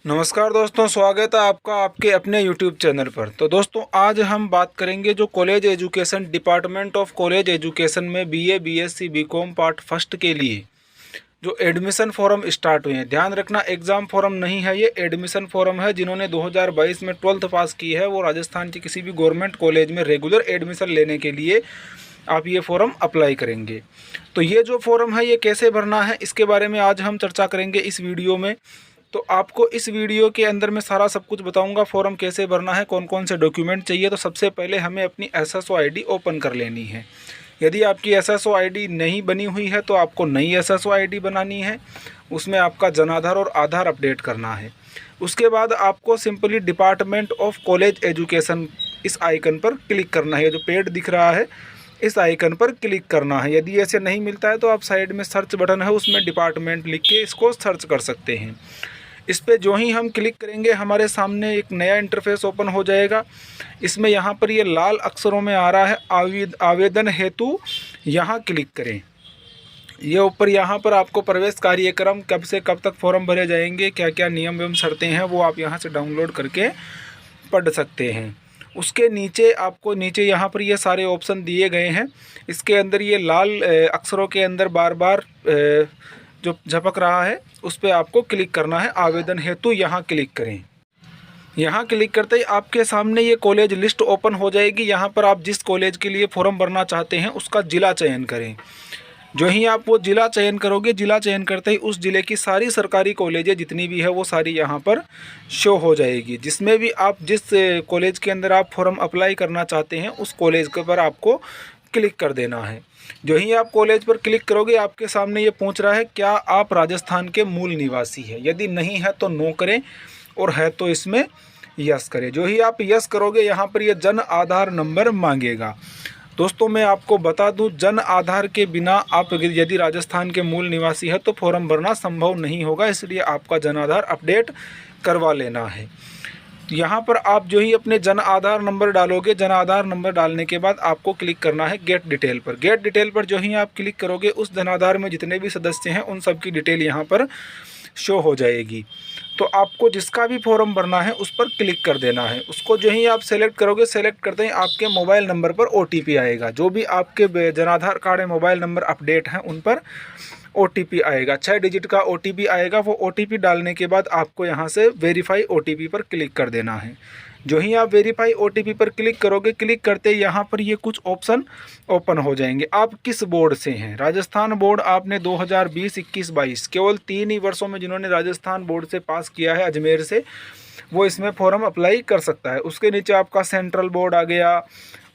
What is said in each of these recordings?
नमस्कार दोस्तों, स्वागत है आपका आपके अपने YouTube चैनल पर। तो दोस्तों, आज हम बात करेंगे जो college education department of college education में BA, BSc, BCom part first के लिए जो एडमिशन फॉर्म स्टार्ट हुए हैं। ध्यान रखना, एग्ज़ाम फॉर्म नहीं है, ये एडमिशन फॉर्म है। जिन्होंने 2022 में 12th पास की है वो राजस्थान के किसी भी गवर्नमेंट कॉलेज में रेगुलर एडमिशन लेने के लिए आप ये फॉर्म अप्लाई करेंगे। तो ये जो फॉर्म है ये कैसे भरना है, इसके बारे में आज हम चर्चा करेंगे इस वीडियो में। तो आपको इस वीडियो के अंदर मैं सारा सब कुछ बताऊंगा, फॉर्म कैसे भरना है, कौन कौन से डॉक्यूमेंट चाहिए। तो सबसे पहले हमें अपनी SSO ID ओपन कर लेनी है। यदि आपकी SSO ID नहीं बनी हुई है तो आपको नई SSO ID बनानी है। उसमें आपका जन आधार और आधार अपडेट करना है। उसके बाद आपको simply department of college education इस आइकन पर क्लिक करना है। जो पेड दिख रहा है इस आइकन पर क्लिक करना है। यदि ऐसे नहीं मिलता है तो आप साइड में सर्च बटन है, उसमें डिपार्टमेंट लिख के इसको सर्च कर सकते हैं। इस पे जो ही हम क्लिक करेंगे हमारे सामने एक नया इंटरफेस ओपन हो जाएगा। इसमें यहाँ पर ये लाल अक्षरों में आ रहा है आवेदन हेतु, यहाँ क्लिक करें। ये ऊपर यहाँ पर आपको प्रवेश कार्यक्रम कब से कब तक फॉर्म भरे जाएंगे, क्या क्या नियम एवं शर्तें हैं, वो आप यहाँ से डाउनलोड करके पढ़ सकते हैं। उसके नीचे आपको यहाँ पर ये सारे ऑप्शन दिए गए हैं। इसके अंदर ये लाल अक्षरों के अंदर बार बार जो झपक रहा है उस पर आपको क्लिक करना है। आवेदन हेतु यहाँ क्लिक करें। यहाँ क्लिक करते ही आपके सामने ये कॉलेज लिस्ट ओपन हो जाएगी। यहाँ पर आप जिस कॉलेज के लिए फॉर्म भरना चाहते हैं उसका ज़िला चयन करें। जो ही आप वो ज़िला चयन करोगे, ज़िला चयन करते ही उस ज़िले की सारी सरकारी कॉलेजें जितनी भी है वो सारी यहाँ पर शो हो जाएगी। जिसमें भी आप जिस कॉलेज के अंदर आप फॉर्म अप्लाई करना चाहते हैं उस कॉलेज के पर आपको क्लिक कर देना है। जो ही आप कॉलेज पर क्लिक करोगे आपके सामने ये पूछ रहा है क्या आप राजस्थान के मूल निवासी हैं। यदि नहीं है तो नो करें और है तो इसमें यस करें। जो ही आप यस करोगे यहाँ पर ये जन आधार नंबर मांगेगा। दोस्तों, मैं आपको बता दूं, जन आधार के बिना आप यदि राजस्थान के मूल निवासी है तो फॉर्म भरना संभव नहीं होगा। इसलिए आपका जन आधार अपडेट करवा लेना है। यहाँ पर आप जो ही अपने जन आधार नंबर डालोगे, जन आधार नंबर डालने के बाद आपको क्लिक करना है गेट डिटेल पर। गेट डिटेल पर जो ही आप क्लिक करोगे उस जन आधार में जितने भी सदस्य हैं उन सब की डिटेल यहाँ पर शो हो जाएगी। तो आपको जिसका भी फॉर्म भरना है उस पर क्लिक कर देना है। उसको जो ही आप सेलेक्ट करोगे, सेलेक्ट करते ही आपके मोबाइल नंबर पर OTP आएगा। जो भी आपके जन आधार कार्ड में मोबाइल नंबर अपडेट हैं उन पर OTP आएगा। 6 डिजिट का OTP आएगा। वो OTP डालने के बाद आपको यहाँ से वेरीफाई OTP पर क्लिक कर देना है। जो ही आप वेरीफाई OTP पर क्लिक करोगे, क्लिक करते यहाँ पर ये कुछ ऑप्शन ओपन हो जाएंगे। आप किस बोर्ड से हैं? राजस्थान बोर्ड आपने 2020, 21, 22 केवल 3 ही वर्षों में जिन्होंने राजस्थान बोर्ड से पास किया है अजमेर से, वो इसमें फॉर्म अप्लाई कर सकता है। उसके नीचे आपका सेंट्रल बोर्ड आ गया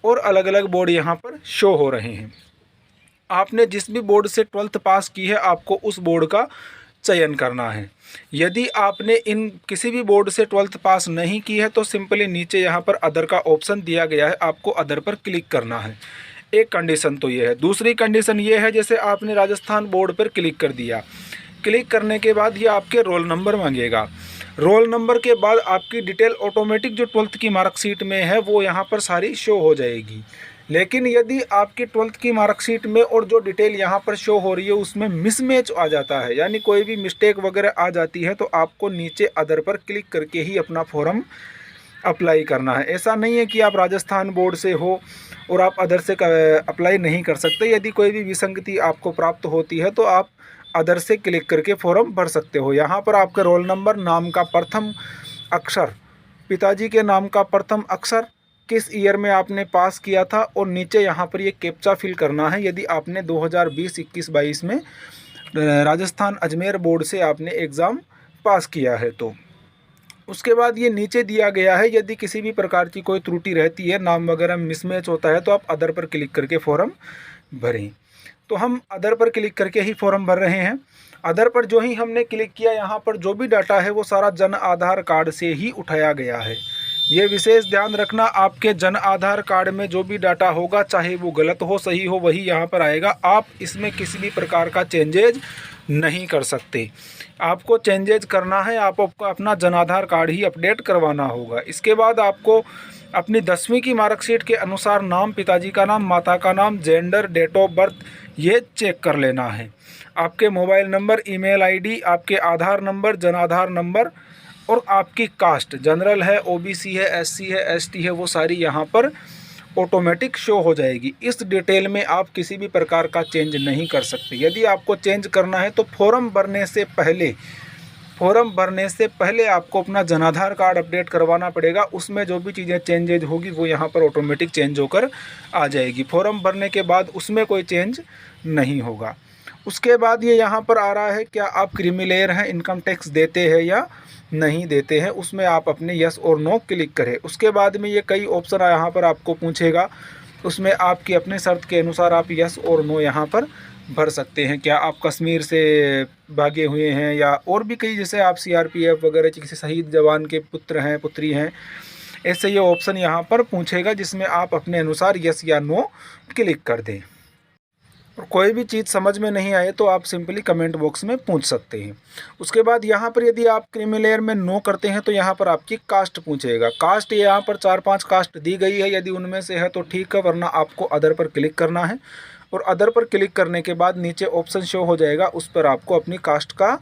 और अलग अलग बोर्ड यहाँ पर शो हो रहे हैं। आपने जिस भी बोर्ड से 12th पास की है आपको उस बोर्ड का चयन करना है। यदि आपने इन किसी भी बोर्ड से 12th पास नहीं की है तो सिंपली नीचे यहाँ पर अदर का ऑप्शन दिया गया है, आपको अदर पर क्लिक करना है। एक कंडीशन तो ये है। दूसरी कंडीशन ये है, जैसे आपने राजस्थान बोर्ड पर क्लिक कर दिया, क्लिक करने के बाद ये आपके रोल नंबर मांगेगा। रोल नंबर के बाद आपकी डिटेल ऑटोमेटिक जो 12th की मार्कशीट में है वो यहाँ पर सारी शो हो जाएगी। लेकिन यदि आपकी 12th की मार्कशीट में और जो डिटेल यहाँ पर शो हो रही है उसमें मिसमैच आ जाता है, यानी कोई भी मिस्टेक वगैरह आ जाती है, तो आपको नीचे अदर पर क्लिक करके ही अपना फॉर्म अप्लाई करना है। ऐसा नहीं है कि आप राजस्थान बोर्ड से हो और आप अदर से अप्लाई नहीं कर सकते। यदि कोई भी विसंगति आपको प्राप्त होती है तो आप अदर से क्लिक करके फॉर्म भर सकते हो। यहाँ पर आपका रोल नंबर, नाम का प्रथम अक्षर, पिताजी के नाम का प्रथम अक्षर, किस ईयर में आपने पास किया था और नीचे यहाँ पर ये कैप्चा फिल करना है। यदि आपने 2020, 21, 22 में राजस्थान अजमेर बोर्ड से आपने एग्ज़ाम पास किया है तो उसके बाद ये नीचे दिया गया है। यदि किसी भी प्रकार की कोई त्रुटि रहती है, नाम वगैरह मिसमैच होता है, तो आप अदर पर क्लिक करके फॉर्म भरें। तो हम अदर पर क्लिक करके ही फॉर्म भर रहे हैं। अदर पर जो ही हमने क्लिक किया यहाँ पर जो भी डाटा है वो सारा जन आधार कार्ड से ही उठाया गया है। ये विशेष ध्यान रखना, आपके जन आधार कार्ड में जो भी डाटा होगा चाहे वो गलत हो सही हो वही यहाँ पर आएगा। आप इसमें किसी भी प्रकार का चेंजेज नहीं कर सकते। आपको चेंजेज करना है, आपको अपना जन आधार कार्ड ही अपडेट करवाना होगा। इसके बाद आपको अपनी 10वीं की मार्कशीट के अनुसार नाम, पिताजी का नाम, माता का नाम, जेंडर, डेट ऑफ बर्थ ये चेक कर लेना है। आपके मोबाइल नंबर, ईमेल आईडी, आपके आधार नंबर, जन आधार नंबर और आपकी कास्ट जनरल है, ओबीसी है, एससी है, एसटी है, वो सारी यहाँ पर ऑटोमेटिक शो हो जाएगी। इस डिटेल में आप किसी भी प्रकार का चेंज नहीं कर सकते। यदि आपको चेंज करना है तो फॉर्म भरने से पहले आपको अपना जनाधार कार्ड अपडेट करवाना पड़ेगा। उसमें जो भी चीज़ें चेंजेज होगी वो यहाँ पर ऑटोमेटिक चेंज होकर आ जाएगी। फॉर्म भरने के बाद उसमें कोई चेंज नहीं होगा। उसके बाद ये यहाँ पर आ रहा है क्या आप क्रीमीलेयर हैं, इनकम टैक्स देते हैं या नहीं देते हैं, उसमें आप अपने यस और नो क्लिक करें। उसके बाद में ये कई ऑप्शन यहाँ पर आपको पूछेगा, उसमें आपकी अपने शर्त के अनुसार आप यस और नो यहाँ पर भर सकते हैं। क्या आप कश्मीर से भागे हुए हैं या और भी कई, जैसे आप सीआरपीएफ वगैरह किसी शहीद जवान के पुत्र हैं, पुत्री हैं, ऐसे ये ऑप्शन यहाँ पर पूछेगा जिसमें आप अपने अनुसार यस या नो क्लिक कर दें। और कोई भी चीज़ समझ में नहीं आए तो आप सिंपली कमेंट बॉक्स में पूछ सकते हैं। उसके बाद यहाँ पर यदि आप क्रीमीलेयर में नो करते हैं तो यहाँ पर आपकी कास्ट पूछेगा। कास्ट यहाँ पर 4-5 कास्ट दी गई है, यदि उनमें से है तो ठीक है, वरना आपको अदर पर क्लिक करना है। और अदर पर क्लिक करने के बाद नीचे ऑप्शन शो हो जाएगा, उस पर आपको अपनी कास्ट का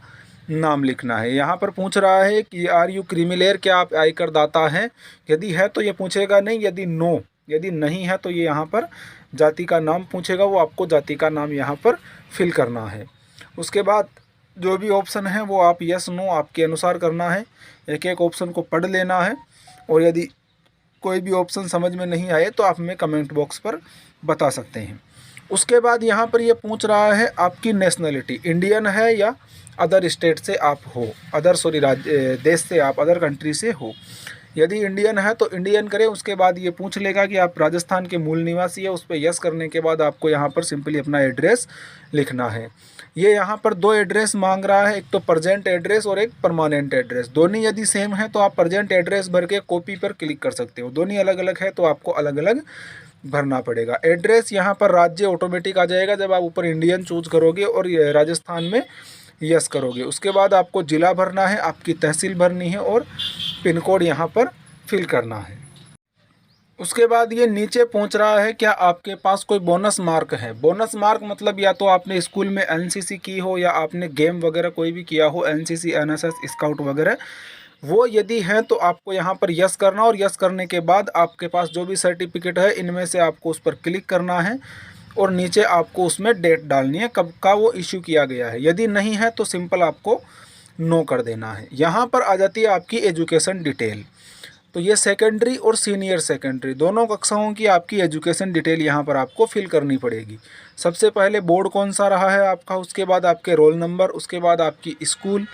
नाम लिखना है। यहाँ पर पूछ रहा है कि आर यू क्रीमीलेयर, क्या आप आयकर दाता हैं। यदि है तो ये पूछेगा नहीं, यदि नहीं है तो ये यहाँ पर जाति का नाम पूछेगा, वो आपको जाति का नाम यहाँ पर फिल करना है। उसके बाद जो भी ऑप्शन है वो आप यस नो आपके अनुसार करना है। एक एक ऑप्शन को पढ़ लेना है और यदि कोई भी ऑप्शन समझ में नहीं आए तो आप हमें कमेंट बॉक्स पर बता सकते हैं। उसके बाद यहाँ पर ये पूछ रहा है आपकी नेशनलिटी इंडियन है या अदर स्टेट से आप हो, देश से आप, अदर कंट्री से हो। यदि इंडियन है तो इंडियन करें। उसके बाद ये पूछ लेगा कि आप राजस्थान के मूल निवासी है, उस पर यस करने के बाद आपको यहाँ पर सिंपली अपना एड्रेस लिखना है। ये यहाँ पर 2 एड्रेस मांग रहा है, एक तो प्रेजेंट एड्रेस और एक परमानेंट एड्रेस। दोनों यदि सेम है तो आप प्रेजेंट एड्रेस भर के कॉपी पर क्लिक कर सकते हो। दोनों अलग अलग है तो आपको अलग अलग भरना पड़ेगा। एड्रेस यहाँ पर राज्य ऑटोमेटिक आ जाएगा जब आप ऊपर इंडियन चूज करोगे और राजस्थान में यस करोगे। उसके बाद आपको ज़िला भरना है, आपकी तहसील भरनी है और पिन कोड यहाँ पर फिल करना है। उसके बाद ये नीचे पूछ रहा है क्या आपके पास कोई बोनस मार्क है। बोनस मार्क मतलब या तो आपने स्कूल में एनसीसी की हो या आपने गेम वगैरह कोई भी किया हो, एनसीसी, एनएसएस, स्काउट वगैरह, वो यदि है तो आपको यहाँ पर यस करना और यस करने के बाद आपके पास जो भी सर्टिफिकेट है इनमें से आपको उस पर क्लिक करना है और नीचे आपको उसमें डेट डालनी है कब का वो इश्यू किया गया है। यदि नहीं है तो सिंपल आपको नो कर देना है। यहाँ पर आ जाती है आपकी एजुकेशन डिटेल। तो ये सेकेंडरी और सीनियर सेकेंडरी दोनों कक्षाओं की आपकी एजुकेशन डिटेल यहाँ पर आपको फिल करनी पड़ेगी। सबसे पहले बोर्ड कौन सा रहा है आपका, उसके बाद आपके रोल नंबर, उसके बाद आपकी स्कूल,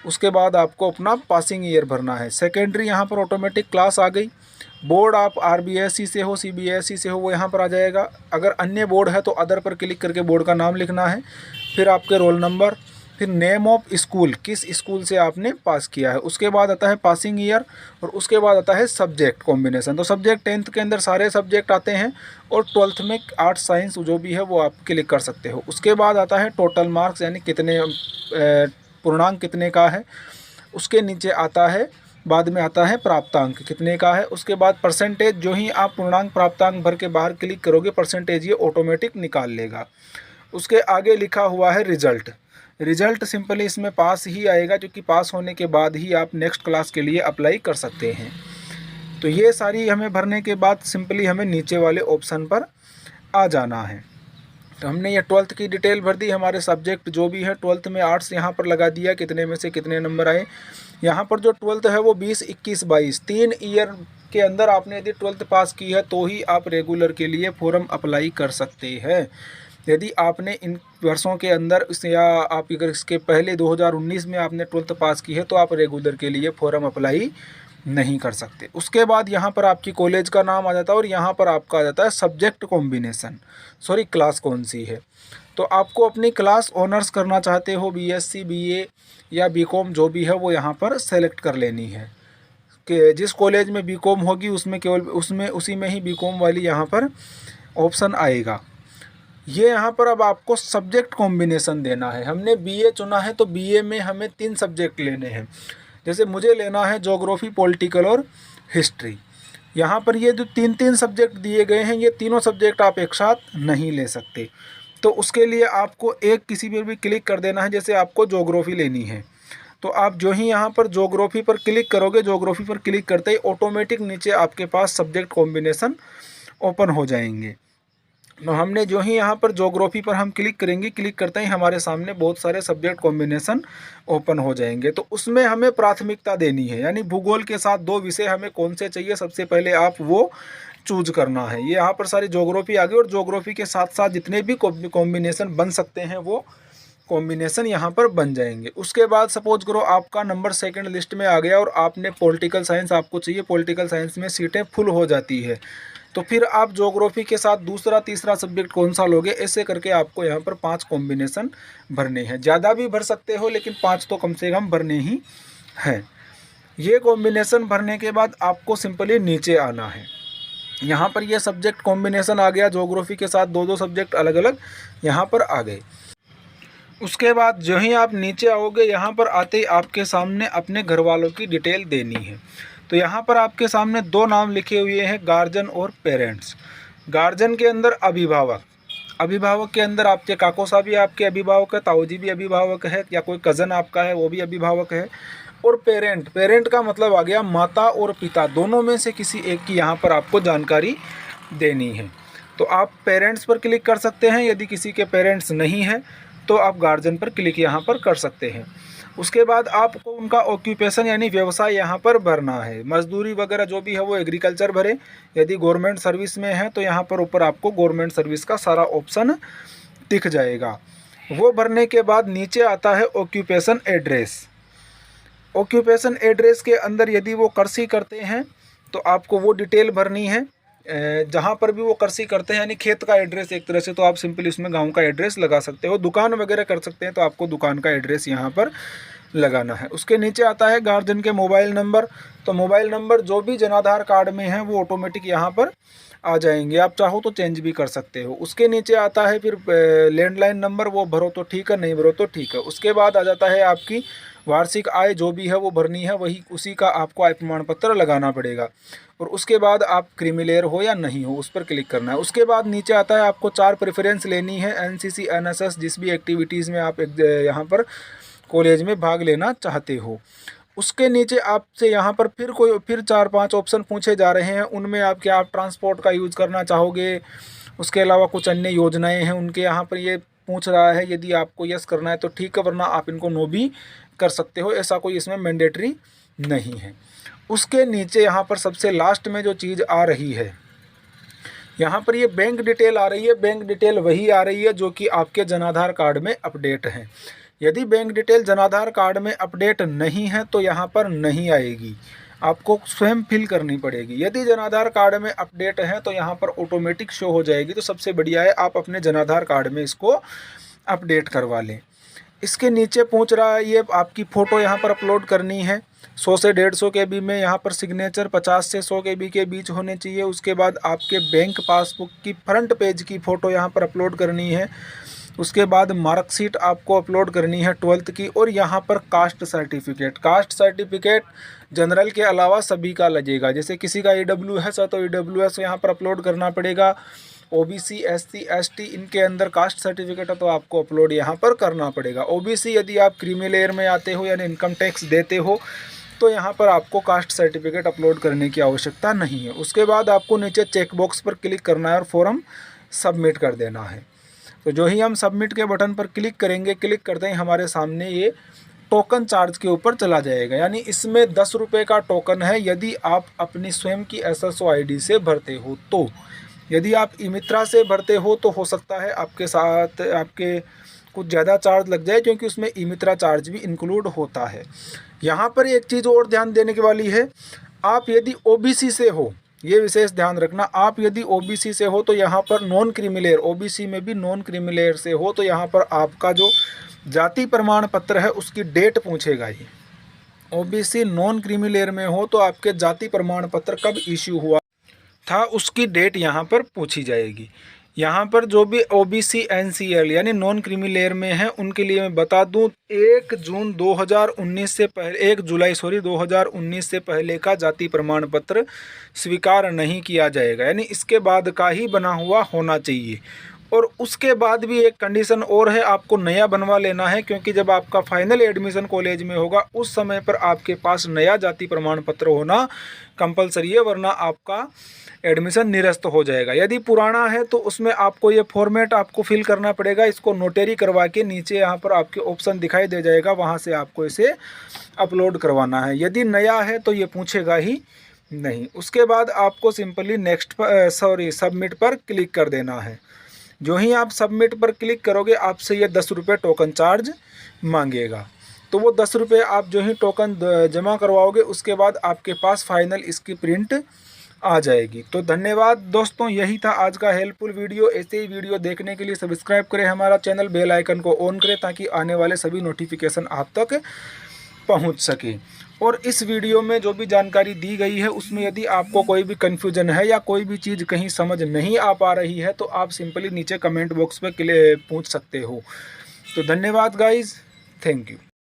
उसके बाद आपको अपना पासिंग ईयर भरना है। सेकेंडरी यहाँ पर ऑटोमेटिक क्लास आ गई। बोर्ड आप आरबीएसई से हो, सीबीएसई से हो, वो यहाँ पर आ जाएगा। अगर अन्य बोर्ड है तो अदर पर क्लिक करके बोर्ड का नाम लिखना है, फिर आपके रोल नंबर, फिर नेम ऑफ स्कूल, किस स्कूल से आपने पास किया है। उसके बाद आता है पासिंग ईयर और उसके बाद आता है सब्जेक्ट कॉम्बिनेशन। तो सब्जेक्ट 10th के अंदर सारे सब्जेक्ट आते हैं और 12th में आर्ट साइंस जो भी है वो आप क्लिक कर सकते हो। उसके बाद आता है टोटल मार्क्स, यानी कितने पूर्णांक कितने का है। उसके नीचे आता है, बाद में आता है प्राप्तांक कितने का है। उसके बाद परसेंटेज, जो ही आप पूर्णांक प्राप्तांक भर के बाहर क्लिक करोगे परसेंटेज ये ऑटोमेटिक निकाल लेगा। उसके आगे लिखा हुआ है रिजल्ट। रिजल्ट सिंपली इसमें पास ही आएगा, क्योंकि पास होने के बाद ही आप नेक्स्ट क्लास के लिए अप्लाई कर सकते हैं। तो ये सारी हमें भरने के बाद सिंपली हमें नीचे वाले ऑप्शन पर आ जाना है। तो हमने ये 12th की डिटेल भर दी, हमारे सब्जेक्ट जो भी है 12th में आर्ट्स यहाँ पर लगा दिया, कितने में से कितने नंबर आए। यहाँ पर जो 12th है वो 20, 21, 22 3 ईयर के अंदर आपने यदि 12th पास की है तो ही आप रेगुलर के लिए फॉर्म अप्लाई कर सकते हैं। यदि आपने इन वर्षों के अंदर या आप अगर इसके पहले 2019 में आपने 12th पास की है तो आप रेगुलर के लिए फॉर्म अप्लाई नहीं कर सकते। उसके बाद यहाँ पर आपकी कॉलेज का नाम आ जाता है और यहाँ पर आपका आ जाता है सब्जेक्ट कॉम्बिनेशन, क्लास कौन सी है। तो आपको अपनी क्लास ऑनर्स करना चाहते हो, बीएससी, बीए या बीकॉम जो भी है वो यहाँ पर सेलेक्ट कर लेनी है कि जिस कॉलेज में बीकॉम होगी उसमें केवल उसी में ही बीकॉम वाली यहाँ पर ऑप्शन आएगा। ये यहाँ पर अब आपको सब्जेक्ट कॉम्बिनेशन देना है। हमने बीए चुना है तो बीए में हमें 3 सब्जेक्ट लेने हैं। जैसे मुझे लेना है ज्योग्राफी, पॉलिटिकल और हिस्ट्री। यहाँ पर ये जो 3 सब्जेक्ट दिए गए हैं, ये तीनों सब्जेक्ट आप एक साथ नहीं ले सकते। तो उसके लिए आपको एक किसी पर भी क्लिक कर देना है। जैसे आपको ज्योग्राफी लेनी है तो आप जो ही यहाँ पर ज्योग्राफी पर क्लिक करोगे, ज्योग्राफी पर क्लिक करते ही ऑटोमेटिक नीचे आपके पास सब्जेक्ट कॉम्बिनेशन ओपन हो जाएंगे। तो हमने जो ही यहाँ पर ज्योग्राफी पर हम क्लिक करेंगे, क्लिक करते ही हमारे सामने बहुत सारे सब्जेक्ट कॉम्बिनेशन ओपन हो जाएंगे। तो उसमें हमें प्राथमिकता देनी है, यानी भूगोल के साथ 2 विषय हमें कौन से चाहिए, सबसे पहले आप वो चूज करना है। ये यहाँ पर सारी ज्योग्राफी आ गई और ज्योग्राफी के साथ साथ जितने भी कॉम्बिनेशन बन सकते हैं वो कॉम्बिनेशन यहाँ पर बन जाएंगे। उसके बाद सपोज करो आपका नंबर सेकंड लिस्ट में आ गया और आपने पॉलिटिकल साइंस आपको चाहिए, पॉलिटिकल साइंस में सीटें फुल हो जाती है, तो फिर आप ज्योग्राफी के साथ दूसरा तीसरा सब्जेक्ट कौन सा लोगे, ऐसे करके आपको यहाँ पर 5 कॉम्बिनेशन भरने हैं। ज़्यादा भी भर सकते हो लेकिन 5 तो कम से कम भरने ही हैं। ये कॉम्बिनेशन भरने के बाद आपको सिंपली नीचे आना है। यहाँ पर ये सब्जेक्ट कॉम्बिनेशन आ गया, ज्योग्राफी के साथ 2-2 सब्जेक्ट अलग अलग यहाँ पर आ गए। उसके बाद जो ही आप नीचे आओगे, यहाँ पर आते ही आपके सामने अपने घर वालों की डिटेल देनी है। तो यहाँ पर आपके सामने 2 नाम लिखे हुए हैं, गार्जियन और पेरेंट्स। गार्जियन के अंदर अभिभावक, अभिभावक के अंदर आपके काको साहब भी आपके अभिभावक है, ताऊ जी भी अभिभावक है, या कोई कज़न आपका है वो भी अभिभावक है। और पेरेंट, पेरेंट का मतलब आ गया माता और पिता, दोनों में से किसी एक की यहाँ पर आपको जानकारी देनी है। तो आप पेरेंट्स पर क्लिक कर सकते हैं, यदि किसी के पेरेंट्स नहीं हैं तो आप गार्जियन पर क्लिक यहाँ पर कर सकते हैं। उसके बाद आपको उनका ऑक्यूपेशन यानी व्यवसाय यहाँ पर भरना है, मजदूरी वगैरह जो भी है वो एग्रीकल्चर भरे। यदि गवर्नमेंट सर्विस में है तो यहाँ पर ऊपर आपको गवर्नमेंट सर्विस का सारा ऑप्शन दिख जाएगा। वो भरने के बाद नीचे आता है ऑक्यूपेशन एड्रेस। ऑक्यूपेशन एड्रेस के अंदर यदि वो कृषि करते हैं तो आपको वो डिटेल भरनी है। जहाँ पर भी वो कृषि करते हैं यानी खेत का एड्रेस एक तरह से, तो आप सिंपल इसमें गांव का एड्रेस लगा सकते हो। दुकान वगैरह कर सकते हैं तो आपको दुकान का एड्रेस यहाँ पर लगाना है। उसके नीचे आता है गार्जियन के मोबाइल नंबर। तो मोबाइल नंबर जो भी जनाधार कार्ड में है वो ऑटोमेटिक यहाँ पर आ जाएंगे, आप चाहो तो चेंज भी कर सकते हो। उसके नीचे आता है फिर लैंडलाइन नंबर, वो भरो तो ठीक है, नहीं भरो तो ठीक है। उसके बाद आ जाता है आपकी वार्षिक आय जो भी है वो भरनी है, वही उसी का आपको आय प्रमाण पत्र लगाना पड़ेगा। और उसके बाद आप क्रीमिलेयर हो या नहीं हो उस पर क्लिक करना है। उसके बाद नीचे आता है आपको 4 प्रेफरेंस लेनी है, एनसीसी एनएसएस जिस भी एक्टिविटीज़ में आप यहाँ पर कॉलेज में भाग लेना चाहते हो। उसके नीचे आपसे यहाँ पर फिर 4-5 ऑप्शन पूछे जा रहे हैं, उनमें आप क्या आप ट्रांसपोर्ट का यूज़ करना चाहोगे, उसके अलावा कुछ अन्य योजनाएं हैं उनके यहाँ पर ये पूछ रहा है। यदि आपको यस करना है तो ठीक है, वरना आप इनको नो भी कर सकते हो, ऐसा कोई इसमें मैंडेटरी नहीं है। उसके नीचे यहाँ पर सबसे लास्ट में जो चीज़ आ रही है, यहाँ पर ये बैंक डिटेल आ रही है। बैंक डिटेल वही आ रही है जो कि आपके जनाधार कार्ड में अपडेट है। यदि बैंक डिटेल जनाधार कार्ड में अपडेट नहीं है तो यहाँ पर नहीं आएगी, आपको स्वयं फिल करनी पड़ेगी। यदि जनाधार कार्ड में अपडेट है तो यहाँ पर ऑटोमेटिक शो हो जाएगी। तो सबसे बढ़िया है आप अपने जनाधार कार्ड में इसको अपडेट करवा लें। इसके नीचे पूछ रहा है ये आपकी फ़ोटो यहाँ पर अपलोड करनी है 100 से 150 KB में। यहाँ पर सिग्नेचर 50 से 100 KB के बीच होने चाहिए। उसके बाद आपके बैंक पासबुक की फ्रंट पेज की फ़ोटो यहाँ पर अपलोड करनी है। उसके बाद मार्कशीट आपको अपलोड करनी है 12th की। और यहाँ पर caste certificate, caste certificate general के अलावा सभी का लगेगा। जैसे किसी का EWS है तो EWS यहाँ पर अपलोड करना पड़ेगा। OBC SC ST इनके अंदर कास्ट सर्टिफिकेट है तो आपको अपलोड यहाँ पर करना पड़ेगा। OBC यदि आप क्रीमी लेयर में आते हो यानी इनकम टैक्स देते हो तो यहाँ पर आपको कास्ट सर्टिफिकेट अपलोड करने की आवश्यकता नहीं है। उसके बाद आपको नीचे चेक बॉक्स पर क्लिक करना है और फॉर्म सबमिट कर देना है। तो जो ही हम सबमिट के बटन पर क्लिक करेंगे, क्लिक करते ही हमारे सामने ये टोकन चार्ज के ऊपर चला जाएगा। यानी इसमें 10 रुपये का टोकन है यदि आप अपनी स्वयं की SSO ID से भरते हो। तो यदि आप ई-मित्रा से भरते हो तो हो सकता है आपके साथ आपके कुछ ज़्यादा चार्ज लग जाए, क्योंकि उसमें ई-मित्रा चार्ज भी इंक्लूड होता है। यहाँ पर एक चीज़ और ध्यान देने की वाली है, आप यदि OBC से हो, ये विशेष ध्यान रखना, आप यदि OBC से हो तो यहाँ पर नॉन क्रीमिलेयर, OBC में भी नॉन क्रीमिलेयर से हो तो यहाँ पर आपका जो जाति प्रमाण पत्र है उसकी डेट पूछेगा। ये OBC नॉन क्रीमिलेयर में हो तो आपके जाति प्रमाण पत्र कब इश्यू हुआ था उसकी डेट यहाँ पर पूछी जाएगी। यहाँ पर जो भी OBC NCL यानी नॉन क्रीमी लेयर में है उनके लिए मैं बता दूँ 1 जुलाई 2019 से पहले का जाति प्रमाण पत्र स्वीकार नहीं किया जाएगा। यानी इसके बाद का ही बना हुआ होना चाहिए। और उसके बाद भी एक कंडीशन और है, आपको नया बनवा लेना है, क्योंकि जब आपका फाइनल एडमिशन कॉलेज में होगा उस समय पर आपके पास नया जाति प्रमाण पत्र होना कंपलसरी है, वरना आपका एडमिशन निरस्त हो जाएगा। यदि पुराना है तो उसमें आपको ये फॉर्मेट आपको फिल करना पड़ेगा, इसको नोटेरी करवा के नीचे यहाँ पर आपके ऑप्शन दिखाई दे जाएगा, वहाँ से आपको इसे अपलोड करवाना है। यदि नया है तो ये पूछेगा ही नहीं। उसके बाद आपको सिंपली सबमिट पर क्लिक कर देना है। जो ही आप सबमिट पर क्लिक करोगे आपसे ये 10 रुपये टोकन चार्ज मांगेगा। तो वो 10 रुपये आप जो ही टोकन जमा करवाओगे उसके बाद आपके पास फाइनल इसकी प्रिंट आ जाएगी। तो धन्यवाद दोस्तों, यही था आज का हेल्पफुल वीडियो। ऐसे ही वीडियो देखने के लिए सब्सक्राइब करें हमारा चैनल, बेल आइकन को ऑन करें ताकि आने वाले सभी नोटिफिकेशन आप तक पहुंच सके। और इस वीडियो में जो भी जानकारी दी गई है उसमें यदि आपको कोई भी कन्फ्यूजन है या कोई भी चीज़ कहीं समझ नहीं आ पा रही है तो आप सिंपली नीचे कमेंट बॉक्स में पूछ सकते हो। तो धन्यवाद गाइज, थैंक यू।